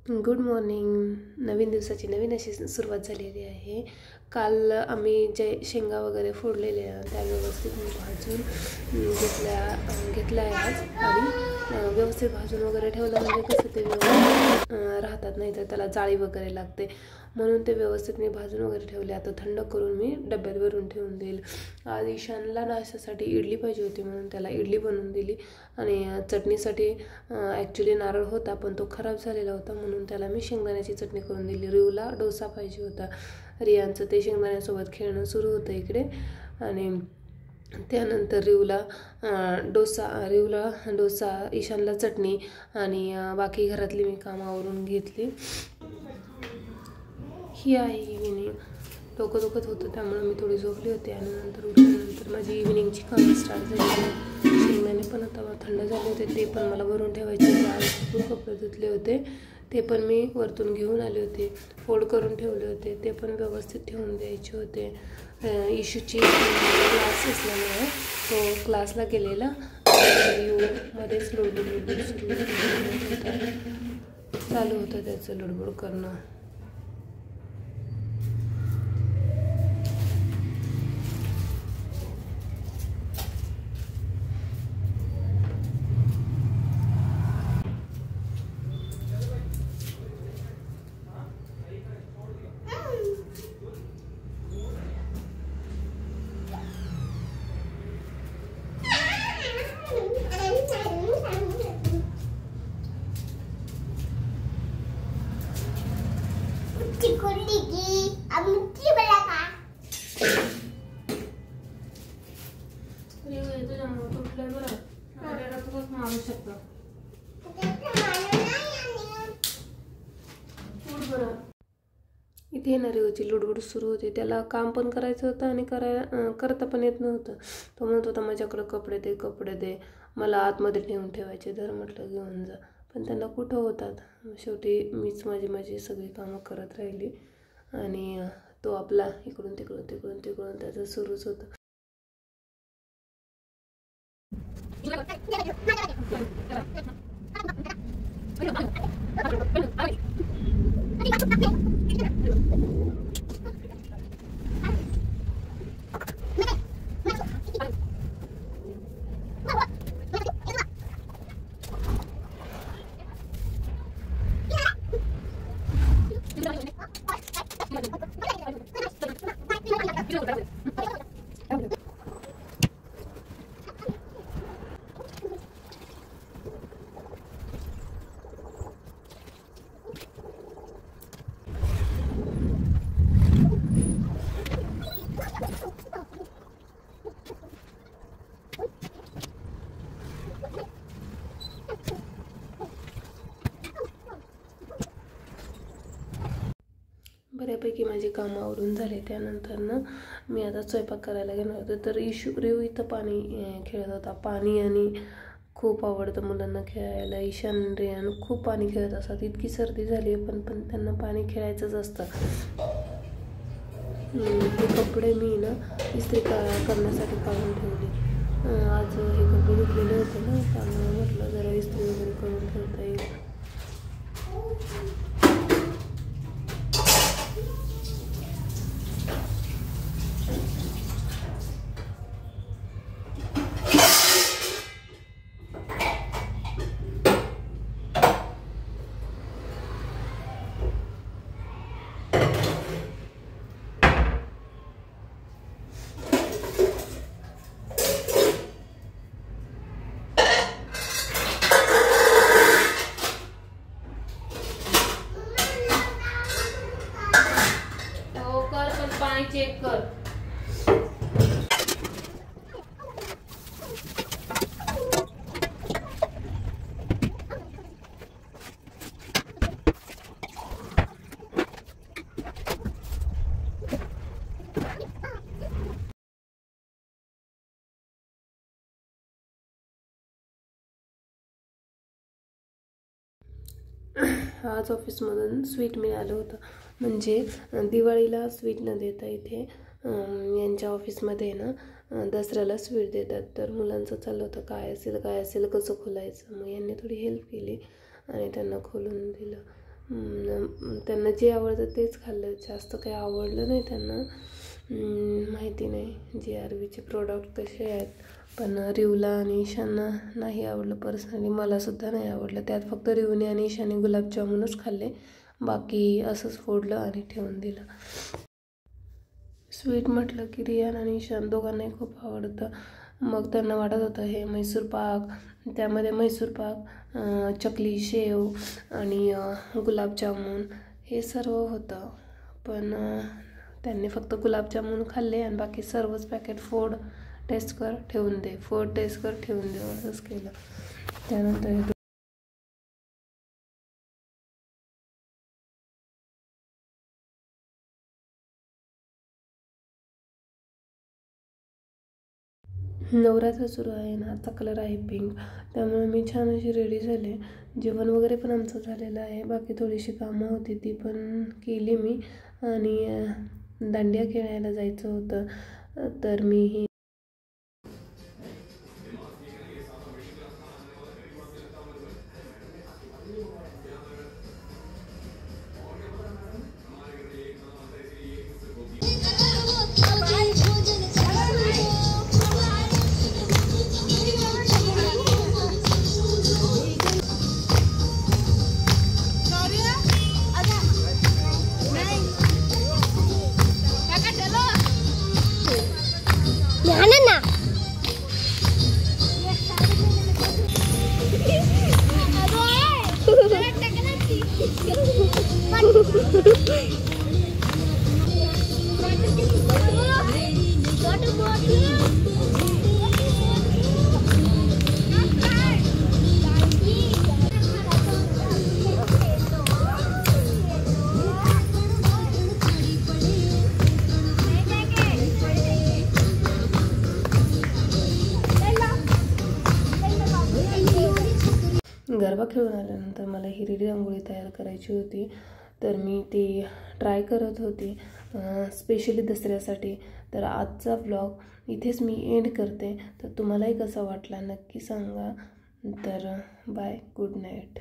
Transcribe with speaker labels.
Speaker 1: Good morning. नवीन दिवसाची नवीन अशी सुरुवात झालेली आहे. काल आम्ही जे शेंगा वगैरे फोडलेल्या त्या व्यवस्थित मी भाजून घेतल्या आहे आज. आणि व्यवस्थित भाजून वगैरे ठेवलं म्हणजे कसं ते व्यवस्थित राहतात, नाही तर त्याला जाळी वगैरे लागते. म्हणून ते व्यवस्थित मी भाजून वगैरे ठेवले. आता थंड करून मी डब्यात भरून ठेवून देईल. आज ईशानला नाश्त्यासाठी इडली पाहिजे होती म्हणून त्याला इडली बनवून दिली. आणि चटणीसाठी ॲक्च्युली नारळ होता पण तो खराब झालेला होता म्हणून त्याला मी शेंगदाण्याची चटणी करून दिली. रिवला डोसा पाहिजे होता. रियांचं ते शेंगदाण्यासोबत खेळणं सुरू होतं इकडे. आणि त्यानंतर रिवला डोसा, ईशानला चटणी आणि बाकी घरातली मी कामं आवरून घेतली. ही आहे इव्हिनिंग. डोकं दुखत होतं त्यामुळे मी थोडी झोपली होती आणि नंतर उठल्यानंतर माझी इव्हिनिंगची कामं स्टार्ट झाली. शेंगदाणे पण आता थंड झाले होते, ते पण मला भरून ठेवायचे. आज कपडे धुतले होते ते पण मी वरतून घेऊन आले होते. फोल्ड करून ठेवले होते ते पण व्यवस्थित ठेवून द्यायचे होते. इशूची क्लास असल्यामुळे तो क्लासला गेलेला. मध्येच लुडबुड चालू होतं त्याचं लुडबुड करणं. इथे येणारी होती लुडबुड सुरू होती. त्याला काम पण करायचं होतं आणि करता पण येत नव्हतं. तो म्हणत होता माझ्याकडं कपडे दे मला आतमध्ये ठेवायचे. धर म्हटलं घेऊन जा, पण त्यांना कुठं होतात. शेवटी मीच माझी सगळी कामं करत राहिली आणि तो आपला इकडून तिकडून त्याचं सुरूच होतं. बऱ्यापैकी माझी कामं आवरून झाले. त्यानंतर मी आता स्वयंपाक करायला घेणार होते तर रिव इथं पाणी खेळत होता. पाणी आणि खूप आवडतं मुलांना खेळायला. ईशान रियान खूप पाणी खेळत असतात. इतकी सर्दी झाली पण त्यांना पाणी खेळायचंच असतं. हे कपडे मी इस्त्री करण्यासाठी काढून ठेवले. आज हे कपडे धुतलेले होते ना, त्यामुळे म्हटलं जरा इस्त्री वगैरे करून ठेवता येईल. चेक कर. आज ऑफिसमधून स्वीट मिळालं होतं. म्हणजे दिवाळीला स्वीट न देता इथे यांच्या ऑफिसमध्ये दसऱ्याला स्वीट देतात. तर मुलांचं चाललं होतं काय असेल कसं खोलायचं. मग यांनी थोडी हेल्प केली आणि त्यांना खोलून दिलं. त्यांना जे आवडतं तेच खाल्लं, जास्त काही आवडलं नाही त्यांना. माहिती नाही JRVचे प्रोडक्ट कसे आहेत, पण रिवला आणि ईशांना नाही आवडलं. पर्सनली मलासुद्धा नाही आवडलं. त्यात फक्त रिवने आणि ईशाने गुलाबजामुनच खाल्ले, बाकी असंच फोडलं आणि ठेवून दिलं. स्वीट म्हटलं की रियान आणि ईशान दोघांनाही खूप आवडतं. मग त्यांना वाटत होतं हे मैसूर पाक, त्यामध्ये मैसूर पाक, चकली, शेव आणि गुलाबजामुन हे सर्व होतं. पण त्यांनी फक्त गुलाबजामुन खाल्ले आणि बाकी सर्वच पॅकेट फोड, टेस्ट कर, ठेवून दे, फोड, टेस्ट कर, ठेवून दे, असंच केलं. त्यानंतर नवरात्र सुरू आहे ना, आता कलर आहे पिंक, त्यामुळे मी छान अशी रेडी झाले. जेवण वगैरे पण आमचं झालेलं आहे. बाकी थोडीशी कामं होती ती पण केली मी. आणि दांडिया खेळायला जायचं होतं, तर मी गरबा खेळून आल्यानंतर मला हिरडी रांगोळी तयार करायची होती, तर मी ती ट्राय करत होती स्पेशली दसऱ्यासाठी. तर आजचा व्लॉग इथेच मी एंड करते. तर तुम्हालाही कसा वाटला नक्की सांगा. तर बाय, गुड नाईट.